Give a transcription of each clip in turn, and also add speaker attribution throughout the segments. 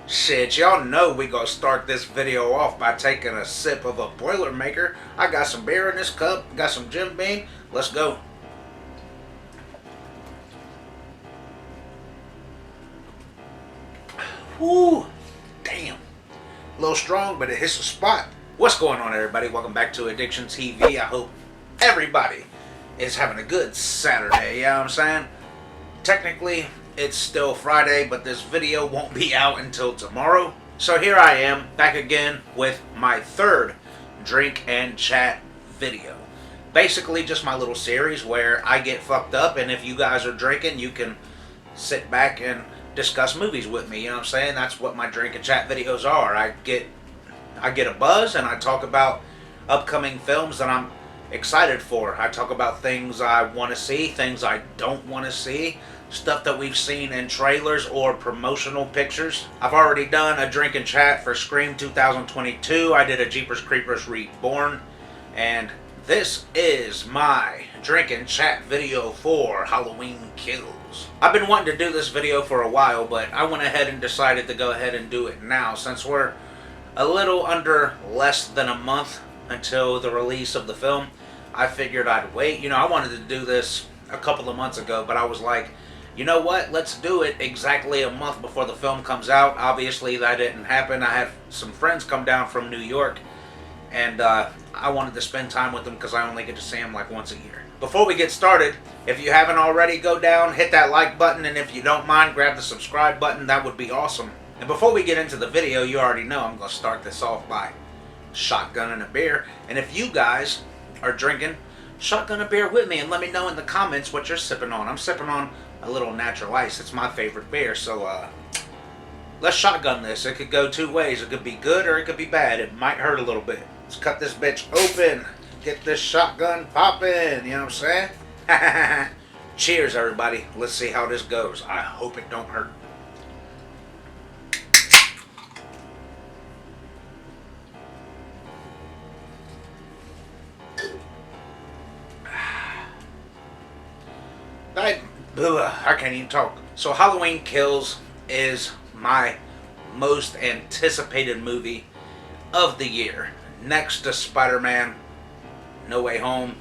Speaker 1: Shit, y'all know we gonna start this video off by taking a sip of a Boilermaker. I got some beer in this cup, got some Jim Beam. Let's go. Whoo, damn. A little strong, but it hits the spot. What's going on, everybody? Welcome back to Addiction TV. I hope everybody is having a good Saturday, you know what I'm saying? Technically, it's still Friday, but this video won't be out until tomorrow. So here I am, back again with my third drink and chat video. Basically just my little series where I get fucked up, and if you guys are drinking, you can sit back and discuss movies with me, you know what I'm saying? That's what my drink and chat videos are. I get a buzz and I talk about upcoming films that I'm excited for. I talk about things I want to see, things I don't want to see, stuff that we've seen in trailers or promotional pictures. I've already done a drink and chat for Scream 2022. I did a Jeepers Creepers Reborn, and this is my drink and chat video for Halloween Kills. I've been wanting to do this video for a while, but I went ahead and decided to go ahead and do it now since we're a little under less than a month until the release of the film. I figured I'd wait. You know, I wanted to do this a couple of months ago, but I was like, you know what, let's do it exactly a month before the film comes out. Obviously that didn't happen. I had some friends come down from New York, and I wanted to spend time with them because I only get to see them like once a year. Before we get started, if you haven't already, go down, hit that like button, and if you don't mind, grab the subscribe button. That would be awesome. And before we get into the video, you already know I'm going to start this off by shotgunning a beer. And if you guys are drinking, shotgun a beer with me and let me know in the comments what you're sipping on. I'm sipping on a little natural ice. It's my favorite beer, so let's shotgun this. It could go two ways. It could be good or it could be bad. It might hurt a little bit. Let's cut this bitch open. Get this shotgun popping. You know what I'm saying? Cheers, everybody. Let's see how this goes. I hope it don't hurt. I can't even talk. So Halloween Kills is my most anticipated movie of the year. Next to Spider-Man No Way Home.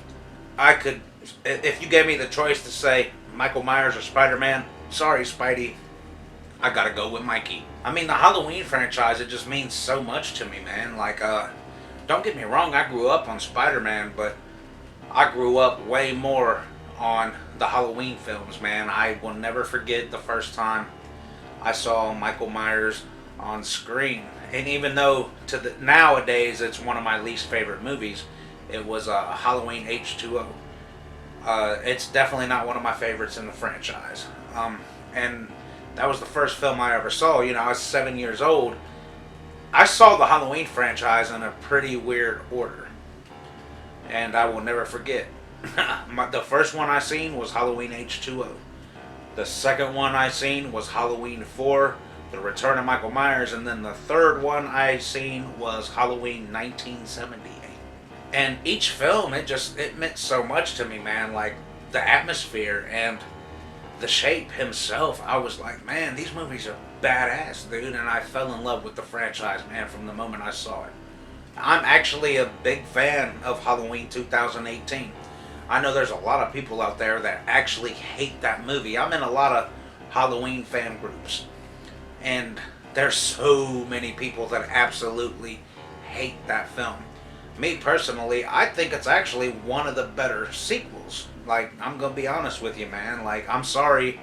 Speaker 1: I could, if you gave me the choice to say Michael Myers or Spider-Man, sorry Spidey, I gotta go with Mikey. I mean, the Halloween franchise, it just means so much to me, man. Like, don't get me wrong, I grew up on Spider-Man, but I grew up way more on the Halloween films, man. I will never forget the first time I saw Michael Myers on screen. And even though nowadays it's one of my least favorite movies, it was Halloween H2O. It's definitely not one of my favorites in the franchise. And that was the first film I ever saw. You know, I was 7 years old. I saw the Halloween franchise in a pretty weird order, and I will never forget. The first one I seen was Halloween H2O. The second one I seen was Halloween 4, The Return of Michael Myers, and then the third one I seen was Halloween 1978. And each film, it meant so much to me, man. Like the atmosphere and the Shape himself. I was like, man, these movies are badass, dude. And I fell in love with the franchise, man, from the moment I saw it. I'm actually a big fan of Halloween 2018. I know there's a lot of people out there that actually hate that movie. I'm in a lot of Halloween fan groups, and there's so many people that absolutely hate that film. Me personally, I think it's actually one of the better sequels. Like, I'm gonna be honest with you, man. Like, I'm sorry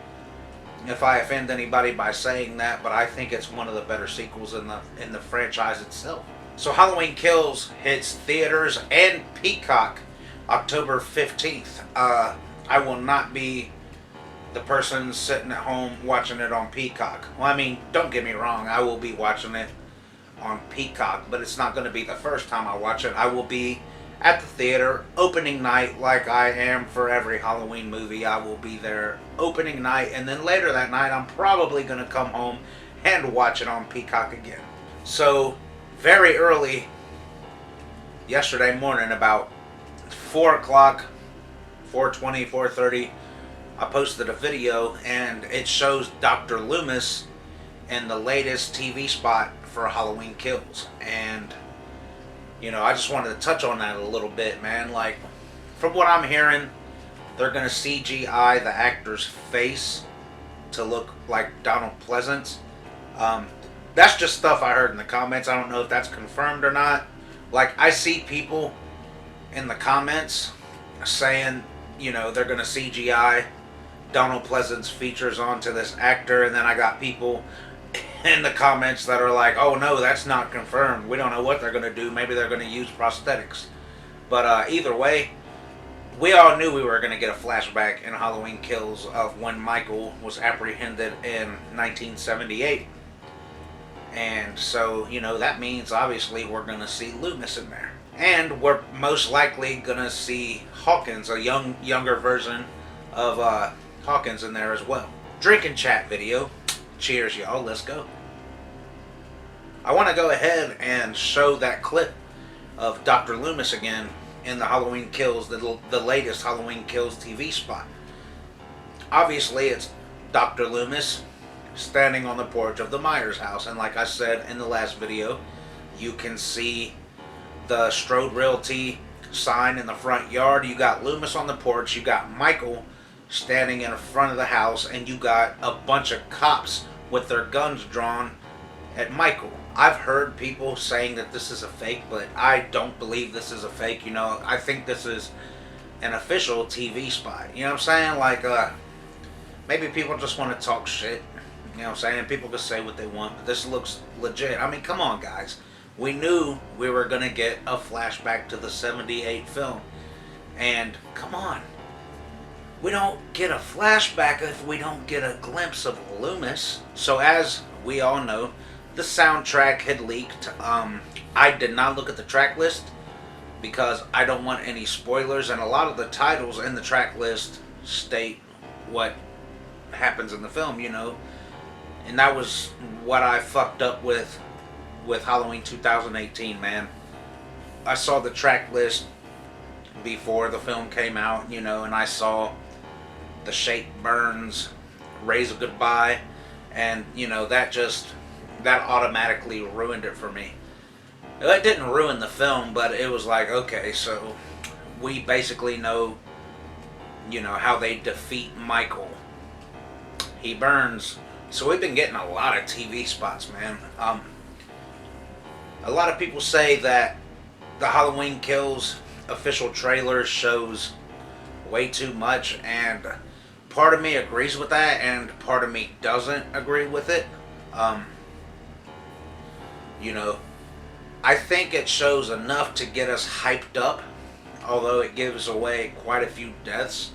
Speaker 1: if I offend anybody by saying that, but I think it's one of the better sequels in the franchise itself. So Halloween Kills hits theaters and Peacock October 15th. I will not be the person sitting at home watching it on Peacock. Well, I mean, don't get me wrong, I will be watching it on Peacock, but it's not going to be the first time I watch it. I will be at the theater opening night, like I am for every Halloween movie. I will be there opening night, and then later that night I'm probably going to come home and watch it on Peacock again. So very early yesterday morning, about 4 o'clock, 4:20, 4:30, I posted a video, and it shows Dr. Loomis in the latest TV spot for Halloween Kills. And, I just wanted to touch on that a little bit, man. Like, from what I'm hearing, they're going to CGI the actor's face to look like Donald Pleasance. That's just stuff I heard in the comments. I don't know if that's confirmed or not. Like, I see people in the comments saying, they're going to CGI Donald Pleasance features onto this actor, and then I got people in the comments that are like, oh no, that's not confirmed. We don't know what they're going to do. Maybe they're going to use prosthetics. But either way, we all knew we were going to get a flashback in Halloween Kills of when Michael was apprehended in 1978. And so, that means obviously we're going to see Loomis in there. And we're most likely going to see Hawkins, a younger version of Hawkins in there as well. Drink and chat video. Cheers, y'all. Let's go. I want to go ahead and show that clip of Dr. Loomis again in the Halloween Kills, the latest Halloween Kills TV spot. Obviously, it's Dr. Loomis standing on the porch of the Myers house. And like I said in the last video, you can see the Strode Realty sign in the front yard. You got Loomis on the porch. You got Michael standing in front of the house. And you got a bunch of cops with their guns drawn at Michael. I've heard people saying that this is a fake, but I don't believe this is a fake. I think this is an official TV spot. You know what I'm saying? Like, maybe people just want to talk shit. You know what I'm saying? People can say what they want, but this looks legit. I mean, come on, guys. We knew we were going to get a flashback to the 78 film. And, come on. We don't get a flashback if we don't get a glimpse of Loomis. So, as we all know, the soundtrack had leaked. I did not look at the track list because I don't want any spoilers. And a lot of the titles in the track list state what happens in the film, And that was what I fucked up with Halloween 2018, man. I saw the track list before the film came out, and I saw The Shape Burns, Raise a Goodbye, and, that automatically ruined it for me. It didn't ruin the film, but it was like, okay, so we basically know, how they defeat Michael. He burns. So we've been getting a lot of TV spots, man. A lot of people say that the Halloween Kills official trailer shows way too much, and part of me agrees with that, and part of me doesn't agree with it. I think it shows enough to get us hyped up, although it gives away quite a few deaths,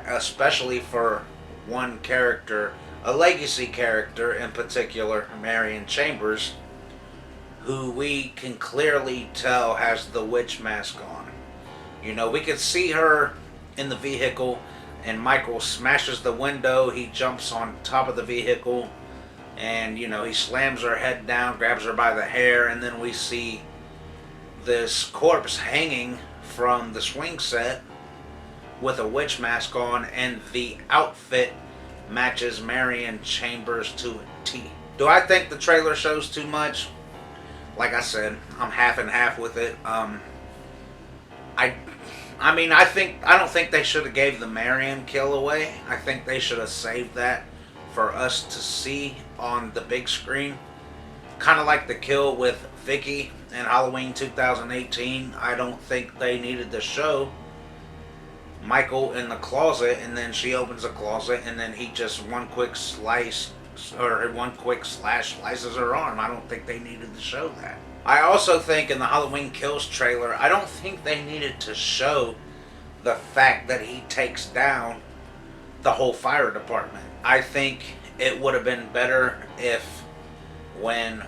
Speaker 1: especially for one character, a legacy character in particular, Marion Chambers, who we can clearly tell has the witch mask on. We could see her in the vehicle, and Michael smashes the window. He jumps on top of the vehicle, and he slams her head down, grabs her by the hair, and then we see this corpse hanging from the swing set with a witch mask on, and the outfit matches Marion Chambers to a T. Do I think the trailer shows too much? Like I said, I'm half and half with it. I don't think they should have gave the Marion kill away. I think they should have saved that for us to see on the big screen. Kind of like the kill with Vicky in Halloween 2018. I don't think they needed to show Michael in the closet, and then she opens the closet, and then he just one quick slash slices her arm. I don't think they needed to show that. I also think in the Halloween Kills trailer, I don't think they needed to show the fact that he takes down the whole fire department. I think it would have been better if when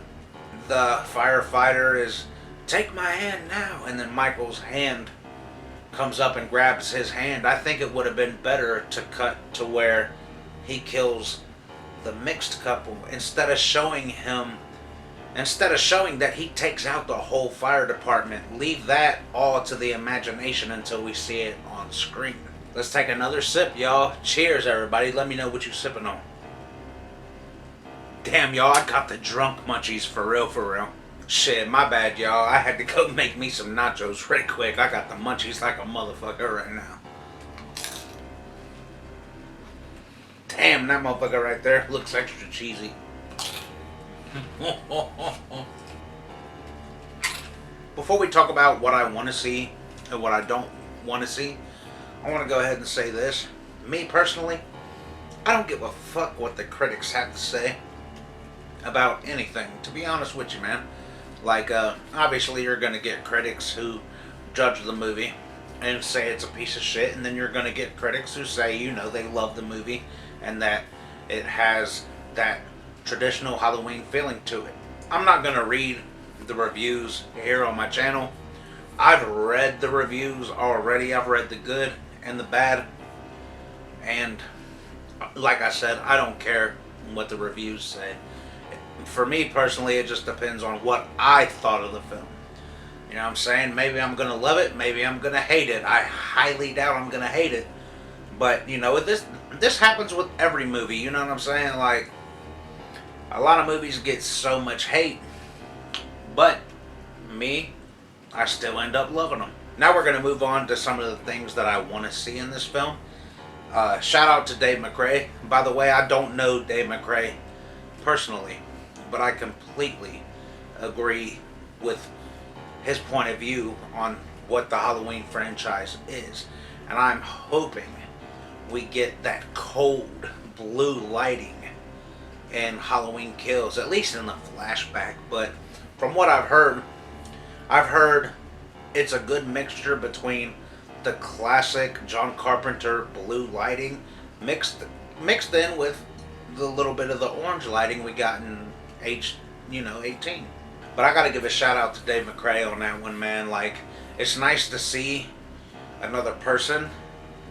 Speaker 1: the firefighter is, take my hand now, and then Michael's hand comes up and grabs his hand. I think it would have been better to cut to where he kills the mixed couple instead of showing that he takes out the whole fire department. Leave that all to the imagination until we see it on screen. Let's take another sip, y'all. Cheers, everybody. Let me know what you're sipping on. Damn, y'all, I got the drunk munchies for real, for real. Shit, my bad, y'all. I had to go make me some nachos right quick. I got the munchies like a motherfucker right now. Damn, that motherfucker right there looks extra cheesy. Before we talk about what I want to see and what I don't want to see, I want to go ahead and say this. Me personally, I don't give a fuck what the critics have to say about anything, to be honest with you, man. Like, obviously you're going to get critics who judge the movie and say it's a piece of shit, and then you're going to get critics who say, you know, they love the movie and that it has that traditional Halloween feeling to it. I'm not going to read the reviews here on my channel. I've read the reviews already. I've read the good and the bad, and like I said, I don't care what the reviews say. For me personally, it just depends on what I thought of the film. You know what I'm saying? Maybe I'm going to love it, maybe I'm going to hate it. I highly doubt I'm going to hate it. But, you know, this happens with every movie, you know what I'm saying? Like, a lot of movies get so much hate, but me, I still end up loving them. Now we're going to move on to some of the things that I want to see in this film. Shout out to Dave McRae. By the way, I don't know Dave McRae personally, but I completely agree with his point of view on what the Halloween franchise is. And I'm hoping we get that cold blue lighting in Halloween Kills, at least in the flashback. But from what I've heard it's a good mixture between the classic John Carpenter blue lighting mixed in with the little bit of the orange lighting we got in 18. But I gotta give a shout out to Dave McRae on that one, man. Like, it's nice to see another person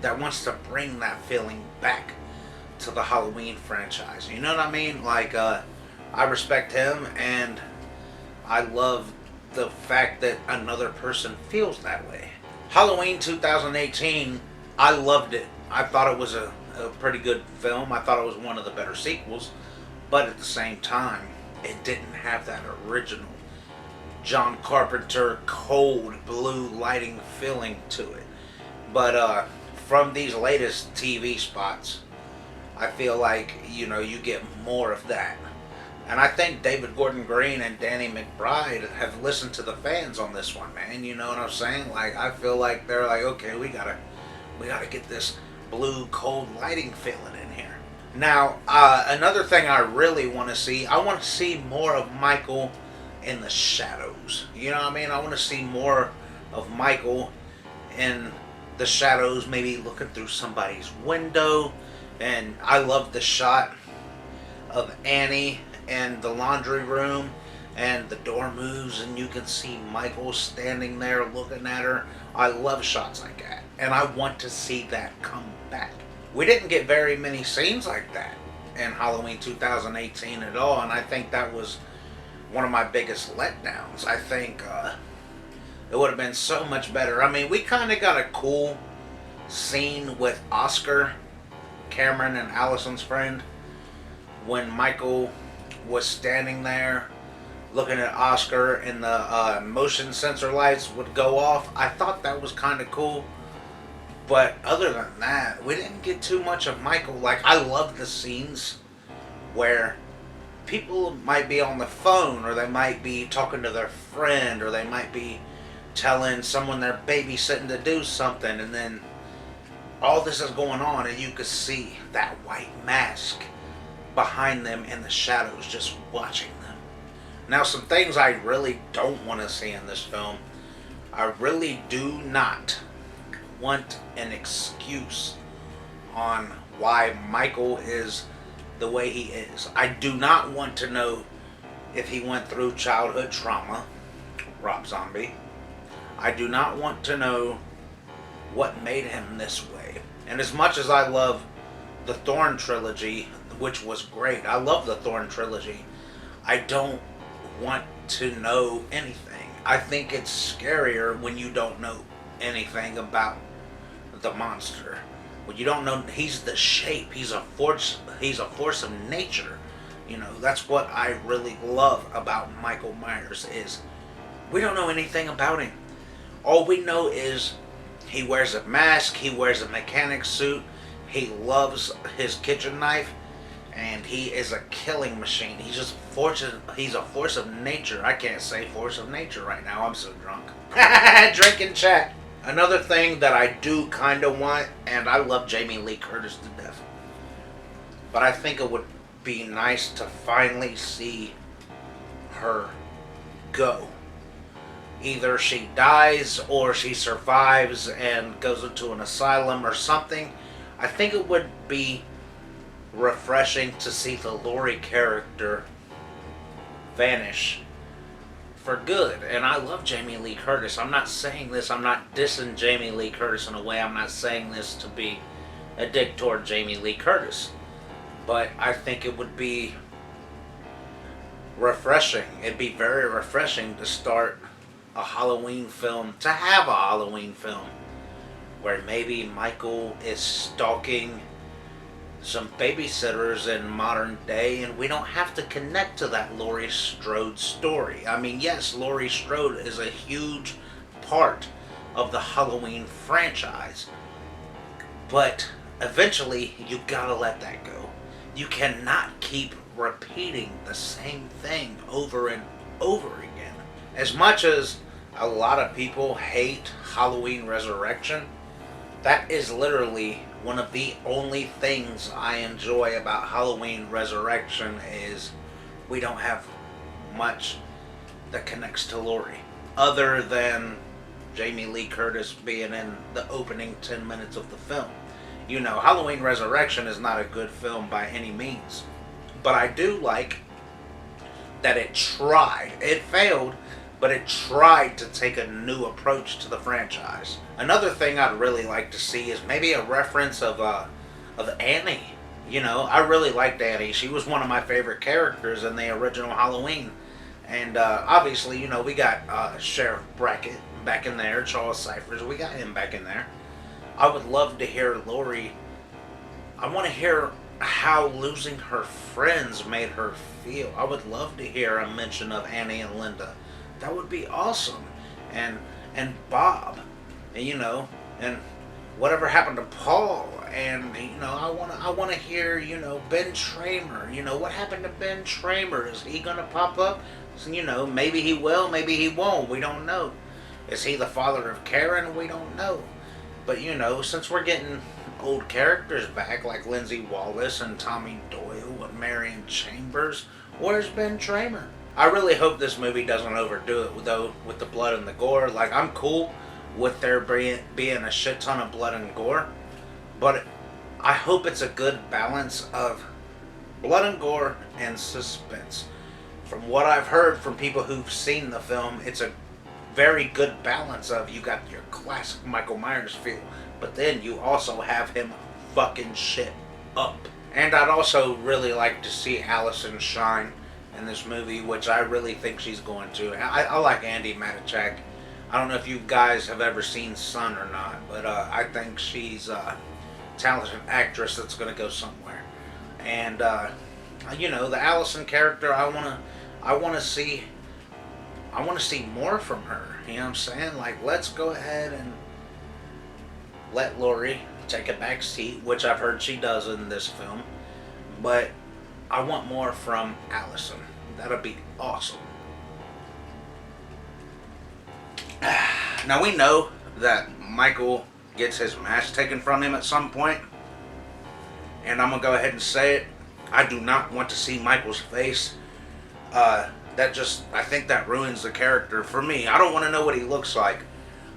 Speaker 1: that wants to bring that feeling back to the Halloween franchise. You know what I mean? Like, I respect him, and I love the fact that another person feels that way. Halloween 2018, I loved it. I thought it was a pretty good film. I thought it was one of the better sequels, but at the same time, it didn't have that original John Carpenter cold blue lighting feeling to it. But from these latest TV spots, I feel like, you know, you get more of that. And I think David Gordon Green and Danny McBride have listened to the fans on this one, man. You know what I'm saying? Like, I feel like they're like, okay, we gotta get this blue cold lighting feeling in here. Now, another thing I really want to see, I want to see more of Michael in the shadows. You know what I mean? I want to see more of Michael in the shadows, maybe looking through somebody's window. And I love the shot of Annie in the laundry room, and the door moves and you can see Michael standing there looking at her. I love shots like that, and I want to see that come back. We didn't get very many scenes like that in Halloween 2018 at all, and I think that was one of my biggest letdowns. I think it would have been so much better. I mean, we kind of got a cool scene with Oscar, Cameron and Allison's friend, when Michael was standing there looking at Oscar and the motion sensor lights would go off. I thought that was kind of cool. But other than that, we didn't get too much of Michael. Like, I love the scenes where people might be on the phone, or they might be talking to their friend, or they might be telling someone they're babysitting to do something, and then all this is going on and you could see that white mask behind them in the shadows just watching them. Now, some things I really don't want to see in this film. I really do not want an excuse on why Michael is the way he is. I do not want to know if he went through childhood trauma, Rob Zombie. I do not want to know what made him this way. And as much as I love the Thorn trilogy, which was great, I love the Thorn trilogy, I don't want to know anything. I think it's scarier when you don't know anything about the monster. When you don't know, he's the shape, he's a force of nature. You know, that's what I really love about Michael Myers is we don't know anything about him. All we know is he wears a mask, he wears a mechanic suit, he loves his kitchen knife, and he is a killing machine. He's a force of nature. I can't say force of nature right now. I'm so drunk. Drinking chat. Another thing that I do kind of want, and I love Jamie Lee Curtis to death, but I think it would be nice to finally see her go. Either she dies or she survives and goes into an asylum or something. I think it would be refreshing to see the Laurie character vanish for good. And I love Jamie Lee Curtis. I'm not saying this, I'm not dissing Jamie Lee Curtis in a way. I'm not saying this to be a dick toward Jamie Lee Curtis. But I think it would be refreshing. It'd be very refreshing to start a Halloween film, to have a Halloween film where maybe Michael is stalking some babysitters in modern day, and we don't have to connect to that Laurie Strode story. I mean, yes, Laurie Strode is a huge part of the Halloween franchise, but eventually you gotta let that go. You cannot keep repeating the same thing over and over again. As much as a lot of people hate Halloween Resurrection, that is literally one of the only things I enjoy about Halloween Resurrection is we don't have much that connects to Laurie. Other than Jamie Lee Curtis being in the opening 10 minutes of the film. You know, Halloween Resurrection is not a good film by any means. But I do like that it tried. It failed, but it tried to take a new approach to the franchise. Another thing I'd really like to see is maybe a reference of Annie. You know, I really liked Annie. She was one of my favorite characters in the original Halloween. And obviously, you know, we got Sheriff Brackett back in there, Charles Cyphers. We got him back in there. I would love to hear Laurie. I want to hear how losing her friends made her feel. I would love to hear a mention of Annie and Linda. That would be awesome. And Bob, and, you know, and whatever happened to Paul, and, you know, I want to hear, you know, Ben Tramer. You know, what happened to Ben Tramer? Is he gonna pop up? So, you know, maybe he will, maybe he won't. We don't know. Is he the father of Karen? We don't know. But, you know, since we're getting old characters back like Lindsay Wallace and Tommy Doyle and Marion Chambers, where's Ben Tramer? I really hope this movie doesn't overdo it, though, with the blood and the gore. Like, I'm cool with there being a shit ton of blood and gore, but I hope it's a good balance of blood and gore and suspense. From what I've heard from people who've seen the film, it's a very good balance of, you got your classic Michael Myers feel, but then you also have him fucking shit up. And I'd also really like to see Allison shine in this movie, which I really think she's going to. I like Andi Matichak. I don't know if you guys have ever seen Son or not, but I think she's a talented actress that's going to go somewhere. And you know, the Allison character, I want to see more from her. You know what I'm saying? Like, let's go ahead and let Laurie take a back seat, which I've heard she does in this film. But I want more from Allison. That'll be awesome. Now, we know that Michael gets his mask taken from him at some point. And I'm going to go ahead and say it. I do not want to see Michael's face. I think that ruins the character for me. I don't want to know what he looks like.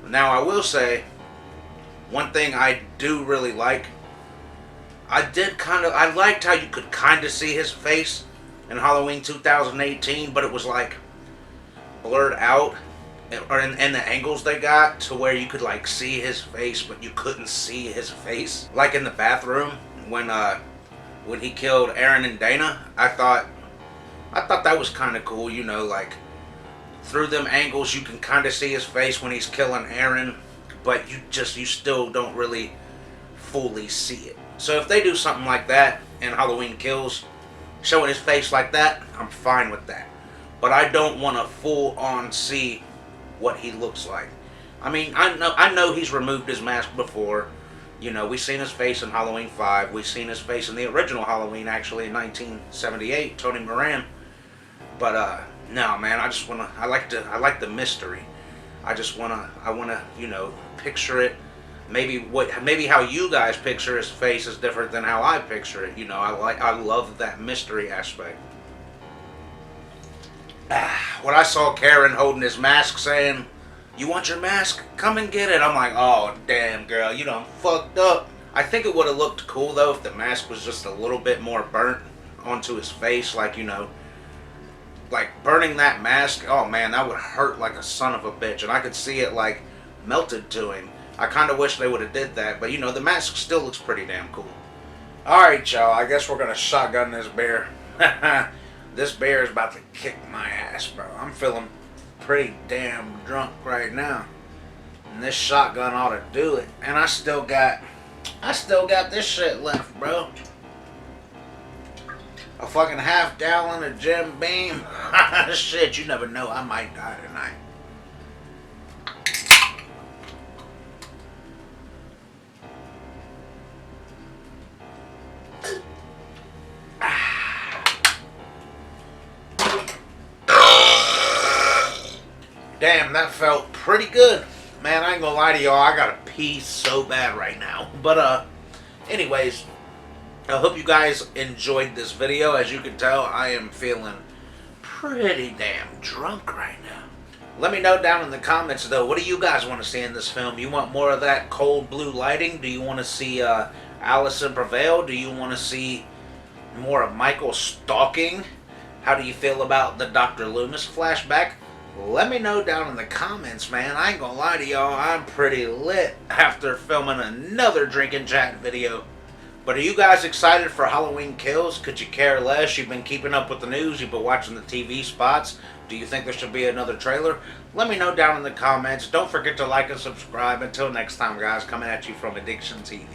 Speaker 1: Now, I will say, one thing I do really like, I liked how you could kind of see his face in Halloween 2018, but it was like blurred out, or in the angles they got to where you could like see his face, but you couldn't see his face. Like in the bathroom when he killed Aaron and Dana, I thought that was kind of cool, you know, like through them angles you can kind of see his face when he's killing Aaron, but you still don't really fully see it. So if they do something like that in Halloween Kills, showing his face like that, I'm fine with that. But I don't want to full on see what he looks like. I mean, I know he's removed his mask before. You know, we've seen his face in Halloween 5. We've seen his face in the original Halloween, actually, in 1978, Tony Moran. But, no, man, I just want to, I like the mystery. I want to, you know, picture it. Maybe how you guys picture his face is different than how I picture it. You know, I love that mystery aspect. When I saw Karen holding his mask saying, "You want your mask? Come and get it." I'm like, oh, damn, girl, you done fucked up. I think it would have looked cool, though, if the mask was just a little bit more burnt onto his face. Like, you know, like burning that mask, oh, man, that would hurt like a son of a bitch. And I could see it, like, melted to him. I kind of wish they would have did that. But, you know, the mask still looks pretty damn cool. Alright, y'all, I guess we're going to shotgun this bear. This bear is about to kick my ass, bro. I'm feeling pretty damn drunk right now, and this shotgun ought to do it. And I still got this shit left, bro. A fucking half gallon of Jim Beam. Shit, you never know, I might die tonight. Damn, that felt pretty good. Man, I ain't gonna lie to y'all, I gotta pee so bad right now. But, anyways, I hope you guys enjoyed this video. As you can tell, I am feeling pretty damn drunk right now. Let me know down in the comments, though, what do you guys want to see in this film? You want more of that cold blue lighting? Do you want to see, Allison prevail? Do you want to see more of Michael stalking? How do you feel about the Dr. Loomis flashback? Let me know down in the comments, man. I ain't gonna lie to y'all, I'm pretty lit after filming another drinking chat video. But are you guys excited for Halloween Kills? Could you care less? You've been keeping up with the news, you've been watching the TV spots. Do you think there should be another trailer? Let me know down in the comments. Don't forget to like and subscribe. Until next time, guys, coming at you from Addiction TV.